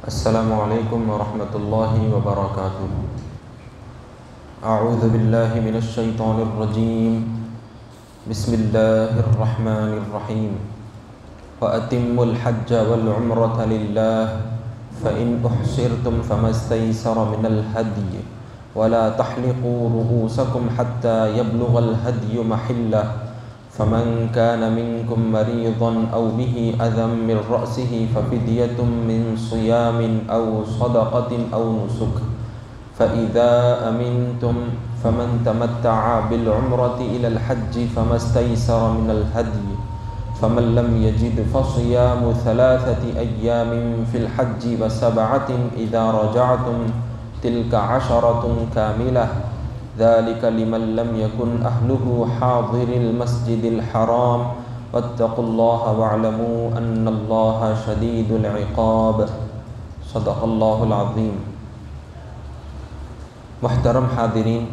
السلام علیکم ورحمۃ اللہ وبرکاتہ۔ اعوذ باللہ من الشیطان الرجیم، بسم اللہ الرحمن الرحیم۔ وَأَتِمُّوا الْحَجَّ وَالْعُمْرَةَ لِلَّهِ فَإِنْ أُحْصِرْتُمْ فَمَا اسْتَيْسَرَ مِنَ الْهَدْيِ وَلَا تَحْلِقُوا رُؤُوسَكُمْ حَتَّى يَبْلُغَ الْهَدْيُ مَحِلَّهُ فمن كان منكم مريضا أو به أذى من رأسه ففدية من صيام أو صدقة أو نسك فإذا أمنتم فمن تمتع بالعمرة إلى الحج فما استيسر من الهدي فمن لم يجد فصيام 3 أيام في الحج و7 إذا رجعتم تلك 10 كاملة ذلك لمن لم يكن أهله حاضر المسجد الحرام واتقوا الله واعلموا أن الله شديد العقاب صدق الله العظيم۔ محترم حاضرین،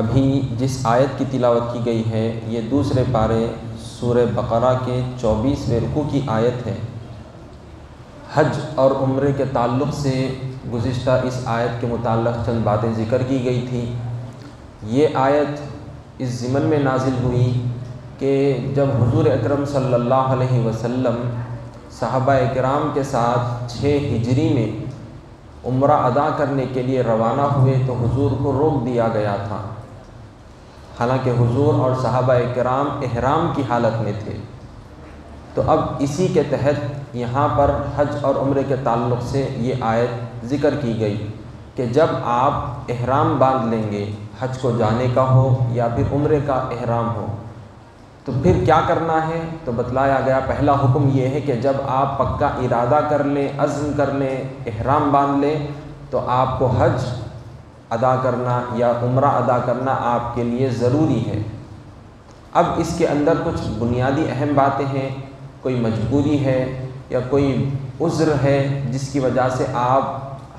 ابھی جس آیت کی تلاوت کی گئی ہے یہ دوسرے پارے سورہ بقرہ کے 24ویں رکوع کی آیت ہے۔ حج اور عمرے کے تعلق سے گزشتہ اس آیت کے متعلق چند باتیں ذکر کی گئی تھی۔ یہ آیت اس ضمن میں نازل ہوئی کہ جب حضور اکرم صلی اللہ علیہ وسلم صحابہ کرام کے ساتھ 6 ہجری میں عمرہ ادا کرنے کے لیے روانہ ہوئے تو حضور کو روک دیا گیا تھا، حالانکہ حضور اور صحابہ کرام احرام کی حالت میں تھے۔ تو اب اسی کے تحت یہاں پر حج اور عمرے کے تعلق سے یہ آیت ذکر کی گئی کہ جب آپ احرام باندھ لیں گے، حج کو جانے کا ہو یا پھر عمرے کا احرام ہو، تو پھر کیا کرنا ہے؟ تو بتلایا گیا پہلا حکم یہ ہے کہ جب آپ پکا ارادہ کر لیں، عزم کر لیں، احرام باندھ لیں، تو آپ کو حج ادا کرنا یا عمرہ ادا کرنا آپ کے لیے ضروری ہے۔ اب اس کے اندر کچھ بنیادی اہم باتیں ہیں، کوئی مجبوری ہے یا کوئی عذر ہے جس کی وجہ سے آپ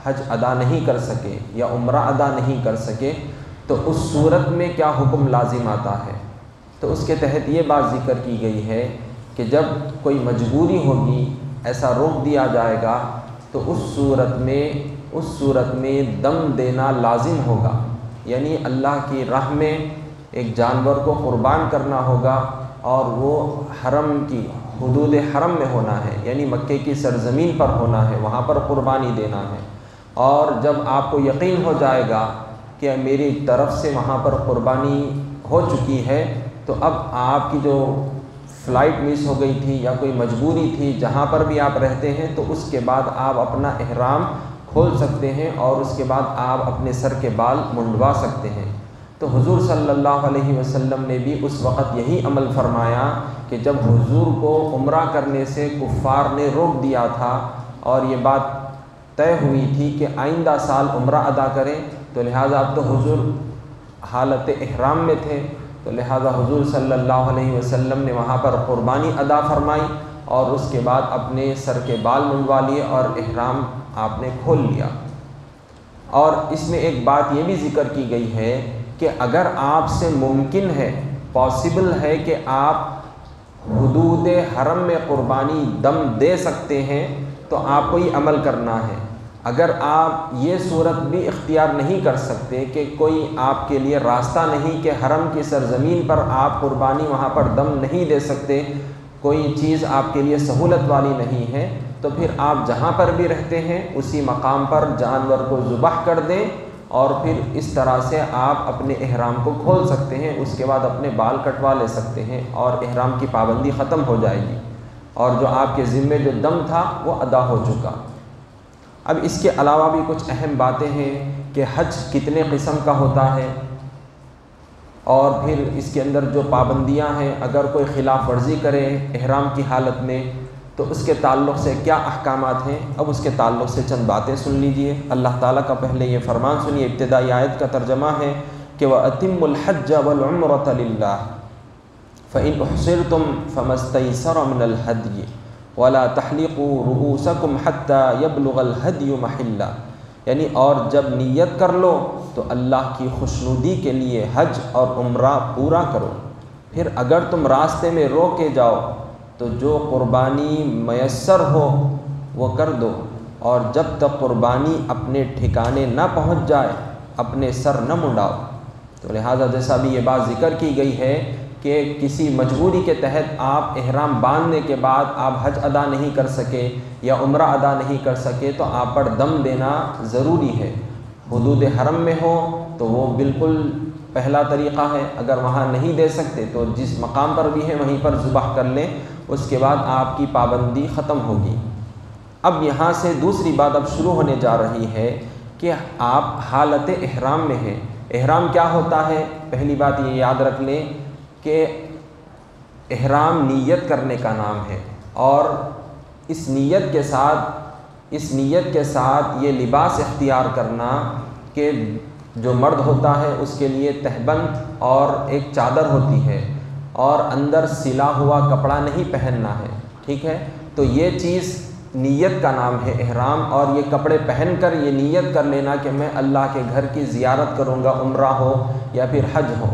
حج ادا نہیں کر سکے یا عمرہ ادا نہیں کر سکے، تو اس صورت میں کیا حکم لازم آتا ہے؟ تو اس کے تحت یہ بات ذکر کی گئی ہے کہ جب کوئی مجبوری ہوگی، ایسا روک دیا جائے گا، تو اس صورت میں دم دینا لازم ہوگا، یعنی اللہ کی راہ میں ایک جانور کو قربان کرنا ہوگا اور وہ حرم کی حدود حرم میں ہونا ہے، یعنی مکے کی سرزمین پر ہونا ہے، وہاں پر قربانی دینا ہے۔ اور جب آپ کو یقین ہو جائے گا کہ میری طرف سے وہاں پر قربانی ہو چکی ہے، تو اب آپ کی جو فلائٹ مس ہو گئی تھی یا کوئی مجبوری تھی جہاں پر بھی آپ رہتے ہیں، تو اس کے بعد آپ اپنا احرام کھول سکتے ہیں اور اس کے بعد آپ اپنے سر کے بال منڈوا سکتے ہیں۔ تو حضور صلی اللہ علیہ وسلم نے بھی اس وقت یہی عمل فرمایا کہ جب حضور کو عمرہ کرنے سے کفار نے روک دیا تھا اور یہ بات طے ہوئی تھی کہ آئندہ سال عمرہ ادا کریں، تو لہٰذا اب تو حضور حالت احرام میں تھے، تو لہٰذا حضور صلی اللہ علیہ وسلم نے وہاں پر قربانی ادا فرمائی اور اس کے بعد اپنے سر کے بال منڈوا لیے اور احرام آپ نے کھول لیا۔ اور اس میں ایک بات یہ بھی ذکر کی گئی ہے کہ اگر آپ سے ممکن ہے، پاسبل ہے کہ آپ حدود حرم میں قربانی دم دے سکتے ہیں، تو آپ کو یہ عمل کرنا ہے۔ اگر آپ یہ صورت بھی اختیار نہیں کر سکتے کہ کوئی آپ کے لیے راستہ نہیں کہ حرم کی سرزمین پر آپ قربانی وہاں پر دم نہیں دے سکتے، کوئی چیز آپ کے لیے سہولت والی نہیں ہے، تو پھر آپ جہاں پر بھی رہتے ہیں اسی مقام پر جانور کو ذبح کر دیں اور پھر اس طرح سے آپ اپنے احرام کو کھول سکتے ہیں، اس کے بعد اپنے بال کٹوا لے سکتے ہیں اور احرام کی پابندی ختم ہو جائے گی، اور جو آپ کے ذمے جو دم تھا وہ ادا ہو چکا۔ اب اس کے علاوہ بھی کچھ اہم باتیں ہیں کہ حج کتنے قسم کا ہوتا ہے، اور پھر اس کے اندر جو پابندیاں ہیں، اگر کوئی خلاف ورزی کرے احرام کی حالت میں تو اس کے تعلق سے کیا احکامات ہیں۔ اب اس کے تعلق سے چند باتیں سن لیجئے۔ اللہ تعالیٰ کا پہلے یہ فرمان سنیے، ابتدائی آیت کا ترجمہ ہے کہ وَأَتِمُّوا الْحَجَّ وَالْعُمْرَةَ لِلَّهِ فَإِنْ أُحْصِرْتُمْ فَمَا اسْتَيْسَرَ مِنَ الْهَدْيِ وَلَا تَحْلِقُوا رُؤُوسَكُمْ حَتَّى يَبْلُغَ الْهَدْيُ مَحِلَّهُ، یعنی اور جب نیت کر لو تو اللہ کی خوشنودی کے لیے حج اور عمرہ پورا کرو، پھر اگر تم راستے میں روکے جاؤ تو جو قربانی میسر ہو وہ کر دو، اور جب تک قربانی اپنے ٹھکانے نہ پہنچ جائے اپنے سر نہ منڈاؤ۔ تو لہٰذا جیسا بھی یہ بات ذکر کی گئی ہے کہ کسی مجبوری کے تحت آپ احرام باندھنے کے بعد آپ حج ادا نہیں کر سکے یا عمرہ ادا نہیں کر سکے تو آپ پر دم دینا ضروری ہے۔ حدود حرم میں ہو تو وہ بالکل پہلا طریقہ ہے، اگر وہاں نہیں دے سکتے تو جس مقام پر بھی ہے وہیں پر ذبح کر لیں، اس کے بعد آپ کی پابندی ختم ہوگی۔ اب یہاں سے دوسری بات اب شروع ہونے جا رہی ہے کہ آپ حالت احرام میں ہیں۔ احرام کیا ہوتا ہے؟ پہلی بات یہ یاد رکھ لیں کہ احرام نیت کرنے کا نام ہے، اور اس نیت کے ساتھ یہ لباس اختیار کرنا کہ جو مرد ہوتا ہے اس کے لیے تہبند اور ایک چادر ہوتی ہے اور اندر سلا ہوا کپڑا نہیں پہننا ہے، ٹھیک ہے؟ تو یہ چیز نیت کا نام ہے احرام، اور یہ کپڑے پہن کر یہ نیت کر لینا کہ میں اللہ کے گھر کی زیارت کروں گا، عمرہ ہو یا پھر حج ہو،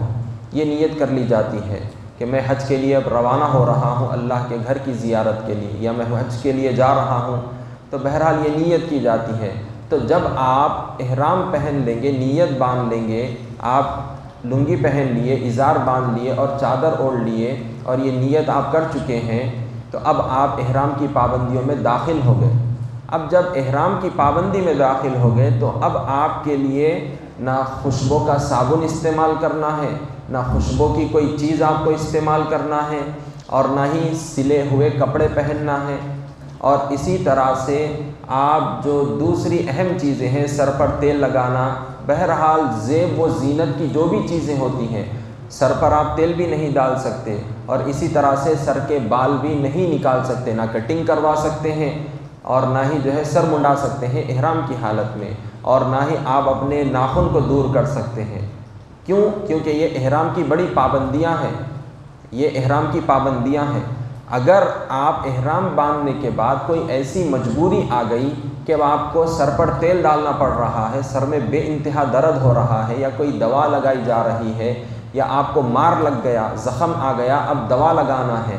یہ نیت کر لی جاتی ہے کہ میں حج کے لیے اب روانہ ہو رہا ہوں اللہ کے گھر کی زیارت کے لیے، یا میں حج کے لیے جا رہا ہوں، تو بہرحال یہ نیت کی جاتی ہے۔ تو جب آپ احرام پہن لیں گے، نیت باندھ لیں گے، آپ لنگی پہن لیے، ازار باندھ لیے اور چادر اوڑھ لیے اور یہ نیت آپ کر چکے ہیں، تو اب آپ احرام کی پابندیوں میں داخل ہو گئے۔ اب جب احرام کی پابندی میں داخل ہو گئے تو اب آپ کے لیے نہ خوشبو کا صابن استعمال کرنا ہے، نہ خوشبو کی کوئی چیز آپ کو استعمال کرنا ہے، اور نہ ہی سلے ہوئے کپڑے پہننا ہے۔ اور اسی طرح سے آپ جو دوسری اہم چیزیں ہیں، سر پر تیل لگانا، بہرحال زیب و زینت کی جو بھی چیزیں ہوتی ہیں، سر پر آپ تیل بھی نہیں ڈال سکتے، اور اسی طرح سے سر کے بال بھی نہیں نکال سکتے، نہ کٹنگ کروا سکتے ہیں اور نہ ہی جو ہے سر منڈا سکتے ہیں احرام کی حالت میں، اور نہ ہی آپ اپنے ناخن کو دور کر سکتے ہیں۔ کیوں؟ کیونکہ یہ احرام کی بڑی پابندیاں ہیں، یہ احرام کی پابندیاں ہیں۔ اگر آپ احرام باندھنے کے بعد کوئی ایسی مجبوری آ گئی کہ اب آپ کو سر پر تیل ڈالنا پڑ رہا ہے، سر میں بے انتہا درد ہو رہا ہے، یا کوئی دوا لگائی جا رہی ہے، یا آپ کو مار لگ گیا، زخم آ گیا، اب دوا لگانا ہے،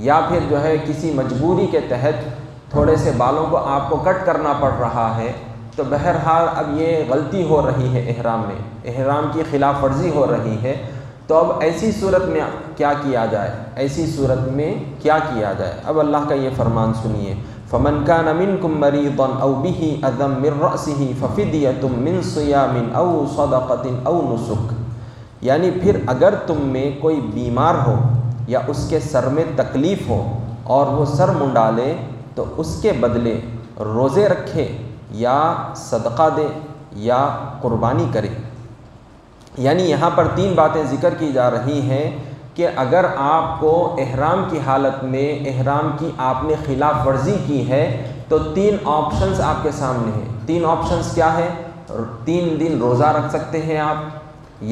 یا پھر جو ہے کسی مجبوری کے تحت تھوڑے سے بالوں کو آپ کو کٹ کرنا پڑ رہا ہے، تو بہرحال اب یہ غلطی ہو رہی ہے احرام میں، احرام کی خلاف ورزی ہو رہی ہے۔ تو اب ایسی صورت میں کیا کیا جائے؟ ایسی صورت میں کیا کیا جائے؟ اب اللہ کا یہ فرمان سنیے، فَمَنْ كَانَ مِنْكُمْ مَرِيضًا أَوْ بِهِ أَذًى مِّن رَأْسِهِ فَفِدْيَةٌ مِّن صِيَامٍ أَوْ صَدَقَةٍ أَوْ نُسُكٍ، یعنی پھر اگر تم میں کوئی بیمار ہو یا اس کے سر میں تکلیف ہو اور وہ سر منڈا لے تو اس کے بدلے روزے رکھے یا صدقہ دے یا قربانی کرے۔ یعنی یہاں پر تین باتیں ذکر کی جا رہی ہیں کہ اگر آپ کو احرام کی حالت میں احرام کی آپ نے خلاف ورزی کی ہے تو تین آپشنز آپ کے سامنے ہیں۔ تین آپشنز کیا ہے؟ 3 دن روزہ رکھ سکتے ہیں آپ،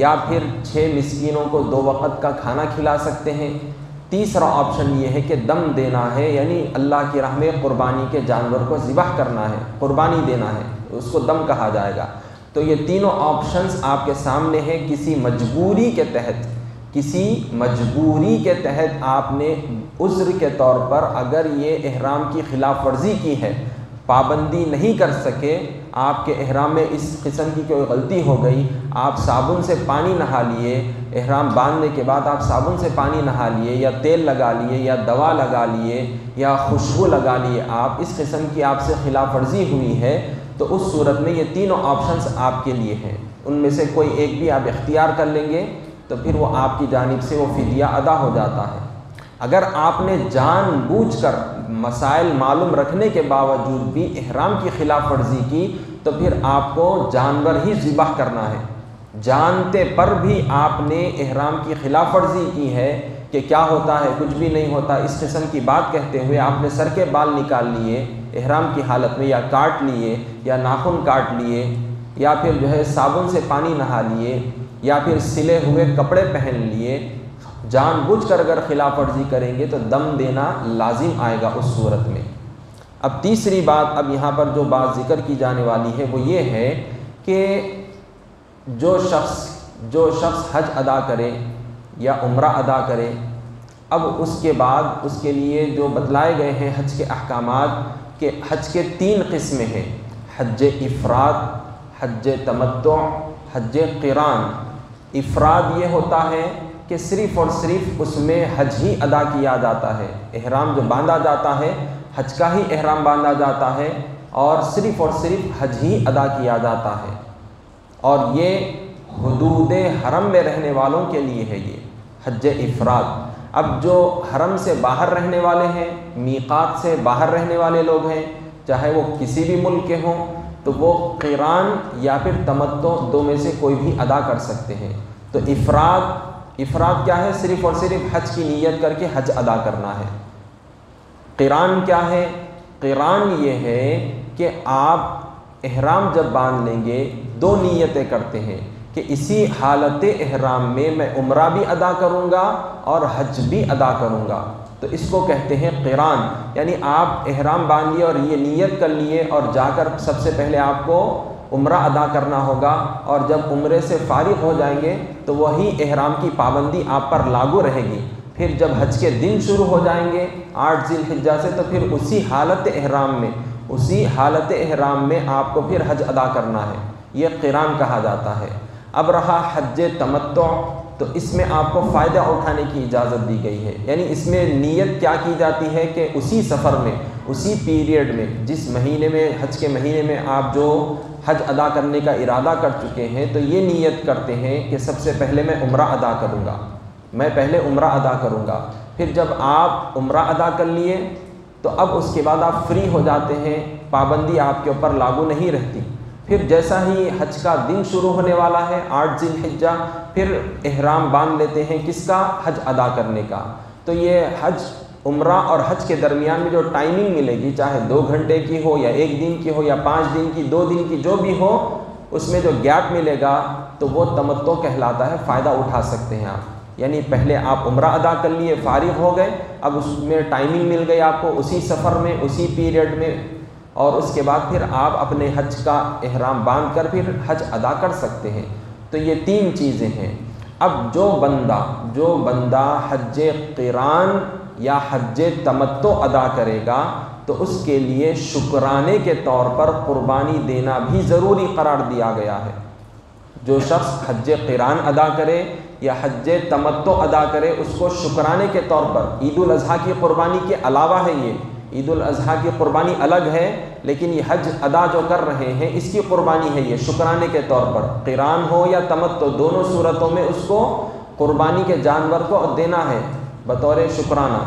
یا پھر 6 مسکینوں کو 2 وقت کا کھانا کھلا سکتے ہیں۔ تیسرا آپشن یہ ہے کہ دم دینا ہے، یعنی اللہ کی راہ میں قربانی کے جانور کو ذبح کرنا ہے، قربانی دینا ہے، اس کو دم کہا جائے گا۔ تو یہ تینوں آپشنز آپ کے سامنے ہیں۔ کسی مجبوری کے تحت آپ نے عذر کے طور پر اگر یہ احرام کی خلاف ورزی کی ہے، پابندی نہیں کر سکے، آپ کے احرام میں اس قسم کی کوئی غلطی ہو گئی، آپ صابن سے پانی نہا لیے، احرام باندھنے کے بعد آپ صابن سے پانی نہا لیے یا تیل لگا لیے یا دوا لگا لیے یا خوشبو لگا لیے، آپ اس قسم کی آپ سے خلاف ورزی ہوئی ہے، تو اس صورت میں یہ تینوں آپشنز آپ کے لیے ہیں۔ ان میں سے کوئی ایک بھی آپ اختیار کر لیں گے تو پھر وہ آپ کی جانب سے وہ فدیہ ادا ہو جاتا ہے۔ اگر آپ نے جان بوجھ کر مسائل معلوم رکھنے کے باوجود بھی احرام کی خلاف ورزی کی تو پھر آپ کو جانور ہی ذبح کرنا ہے۔ جانتے پر بھی آپ نے احرام کی خلاف ورزی کی ہے کہ کیا ہوتا ہے، کچھ بھی نہیں ہوتا، اس قسم کی بات کہتے ہوئے آپ نے سر کے بال نکال لیے احرام کی حالت میں، یا کاٹ لیے، یا ناخن کاٹ لیے، یا پھر جو ہے صابن سے پانی نہا لیے، یا پھر سلے ہوئے کپڑے پہن لیے، جان بوجھ کر اگر خلاف ورزی کریں گے تو دم دینا لازم آئے گا اس صورت میں۔ اب تیسری بات، اب یہاں پر جو بات ذکر کی جانے والی ہے وہ یہ ہے کہ جو شخص حج ادا کرے یا عمرہ ادا کرے، اب اس کے بعد اس کے لیے جو بتلائے گئے ہیں حج کے احکامات کہ حج کے 3 قسمیں ہیں، حج افراد، حج تمتع، حج قران۔ افراد یہ ہوتا ہے کہ صرف اور صرف اس میں حج ہی ادا کیا جاتا ہے، احرام جو باندھا جاتا ہے حج کا ہی احرام باندھا جاتا ہے اور صرف حج ہی ادا کیا جاتا ہے، اور یہ حدود حرم میں رہنے والوں کے لیے ہے یہ حج افراد۔ اب جو حرم سے باہر رہنے والے ہیں، میقات سے باہر رہنے والے لوگ ہیں، چاہے وہ کسی بھی ملک کے ہوں، تو وہ قران یا پھر تمتع 2 میں سے کوئی بھی ادا کر سکتے ہیں۔ تو افراد کیا ہے؟ صرف اور صرف حج کی نیت کر کے حج ادا کرنا ہے۔ قران کیا ہے؟ قران یہ ہے کہ آپ احرام جب باندھ لیں گے 2 نیتیں کرتے ہیں کہ اسی حالت احرام میں عمرہ بھی ادا کروں گا اور حج بھی ادا کروں گا، تو اس کو کہتے ہیں قران۔ یعنی آپ احرام باندھ لیے اور یہ نیت کر لیے اور جا کر سب سے پہلے آپ کو عمرہ ادا کرنا ہوگا، اور جب عمرے سے فارغ ہو جائیں گے تو وہی احرام کی پابندی آپ پر لاگو رہے گی۔ پھر جب حج کے دن شروع ہو جائیں گے 8 ذی الحجہ سے، تو پھر اسی حالت احرام میں آپ کو پھر حج ادا کرنا ہے، یہ قران کہا جاتا ہے۔ اب رہا حج تمتع، تو اس میں آپ کو فائدہ اٹھانے کی اجازت دی گئی ہے، یعنی اس میں نیت کیا کی جاتی ہے کہ اسی سفر میں، اسی پیریڈ میں، جس مہینے میں، حج کے مہینے میں آپ جو حج ادا کرنے کا ارادہ کر چکے ہیں، تو یہ نیت کرتے ہیں کہ سب سے پہلے میں عمرہ ادا کروں گا، میں پہلے عمرہ ادا کروں گا۔ پھر جب آپ عمرہ ادا کر لیے تو اب اس کے بعد آپ فری ہو جاتے ہیں، پابندی آپ کے اوپر لاگو نہیں رہتی۔ پھر جیسا ہی حج کا دن شروع ہونے والا ہے 8 ذی الحجہ، پھر احرام باندھ لیتے ہیں کس کا؟ حج ادا کرنے کا۔ تو یہ حج، عمرہ اور حج کے درمیان میں جو ٹائمنگ ملے گی، چاہے 2 گھنٹے کی ہو یا 1 دن کی ہو یا 5 دن کی، 2 دن کی، جو بھی ہو، اس میں جو گیپ ملے گا تو وہ تمتع کہلاتا ہے، فائدہ اٹھا سکتے ہیں آپ۔ یعنی پہلے آپ عمرہ ادا کر لیے، فارغ ہو گئے، اب اس میں ٹائمنگ مل گئی آپ کو اسی سفر میں، اسی پیریڈ میں، اور اس کے بعد پھر آپ اپنے حج کا احرام باندھ کر پھر حج ادا کر سکتے ہیں۔ تو یہ 3 چیزیں ہیں۔ اب جو بندہ حج قران یا حج تمتع ادا کرے گا تو اس کے لیے شکرانے کے طور پر قربانی دینا بھی ضروری قرار دیا گیا ہے۔ جو شخص حج قران ادا کرے یا حج تمتع ادا کرے، اس کو شکرانے کے طور پر، عید الاضحیٰ کی قربانی کے علاوہ ہے یہ، عید الاضحیٰ کی قربانی الگ ہے، لیکن یہ حج ادا جو کر رہے ہیں اس کی قربانی ہے یہ، شکرانے کے طور پر، قران ہو یا تمتع، دونوں صورتوں میں اس کو قربانی کے جانور کو دینا ہے بطور شکرانہ،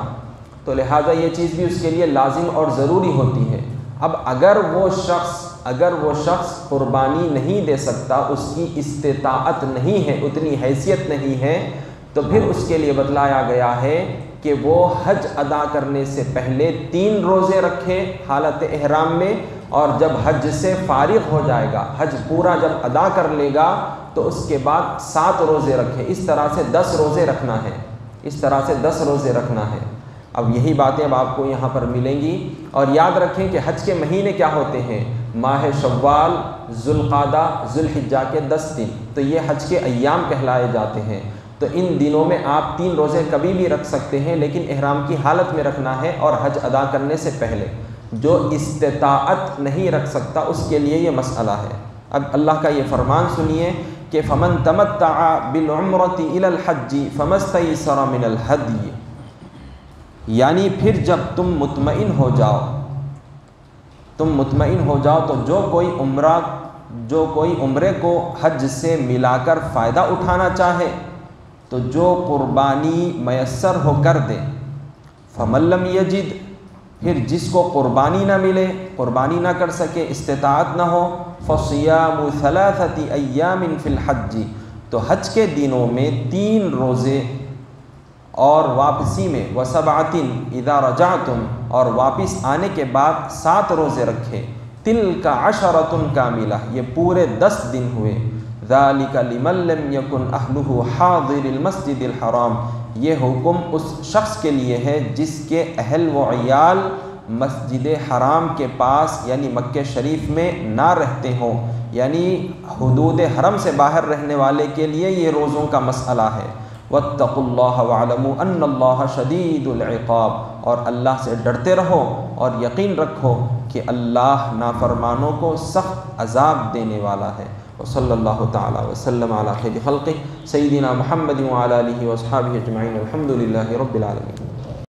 تو لہٰذا یہ چیز بھی اس کے لیے لازم اور ضروری ہوتی ہے۔ اب اگر وہ شخص قربانی نہیں دے سکتا، اس کی استطاعت نہیں ہے، اتنی حیثیت نہیں ہے، تو پھر اس کے لیے بتلایا گیا ہے کہ وہ حج ادا کرنے سے پہلے 3 روزے رکھے حالت احرام میں، اور جب حج سے فارغ ہو جائے گا، حج پورا جب ادا کر لے گا تو اس کے بعد 7 روزے رکھے۔ اس طرح سے 10 روزے رکھنا ہے۔ اب یہی باتیں اب آپ کو یہاں پر ملیں گی، اور یاد رکھیں کہ حج کے مہینے کیا ہوتے ہیں؟ ماہ شوال، ذوالقعدہ، ذوالحجہ کے 10 دن، تو یہ حج کے ایام کہلائے جاتے ہیں۔ تو ان دنوں میں آپ 3 روزے کبھی بھی رکھ سکتے ہیں، لیکن احرام کی حالت میں رکھنا ہے اور حج ادا کرنے سے پہلے۔ جو استطاعت نہیں رکھ سکتا اس کے لیے یہ مسئلہ ہے۔ اب اللہ کا یہ فرمان سنیے کہ فَمَن تَمَتَّعَ بِالْعُمْرَةِ إِلَى الْحَجِّ فَمَا اسْتَيْسَرَ مِنَ الْهَدْيِ، یعنی پھر جب تم مطمئن ہو جاؤ تو جو کوئی عمرے کو حج سے ملا کر فائدہ اٹھانا چاہے تو جو قربانی میسر ہو کر دے۔ فَمَن لَّمْ يَجِدْ، پھر جس کو قربانی نہ ملے، قربانی نہ کر سکے، استطاعت نہ ہو، فَصِيَامُ 3 أَيَّامٍ فِي الْحَجِّ، تو حج کے دنوں میں 3 روزے، اور واپسی میں وَسَبْعَةٍ إِذَا رَجَعْتُمْ، اور واپس آنے کے بعد 7 روزے رکھے۔ تِلْكَ عَشَرَةٌ كَامِلَةٌ، یہ پورے 10 دن ہوئے۔ ذَلِكَ لِمَن لَّمْ يَكُنْ أَهْلُهُ حَاضِرِ الْمَسْجِدِ الْحَرَامِ، یہ حکم اس شخص کے لیے ہے جس کے اہل و عیال مسجد حرام کے پاس یعنی مکہ شریف میں نہ رہتے ہوں، یعنی حدود حرم سے باہر رہنے والے کے لیے یہ روزوں کا مسئلہ ہے۔ وَاتَّقُوا اللَّهَ وَاعْلَمُوا أَنَّ اللَّهَ شَدِيدُ الْعِقَابِ، اور اللہ سے ڈرتے رہو اور یقین رکھو کہ اللہ نافرمانوں کو سخت عذاب دینے والا ہے۔ وصلی اللہ تعالی وسلم علی خیر خلقہ سیدنا محمد وعلی آلہ واصحابہ اجمعین، الحمد للہ رب العالمین۔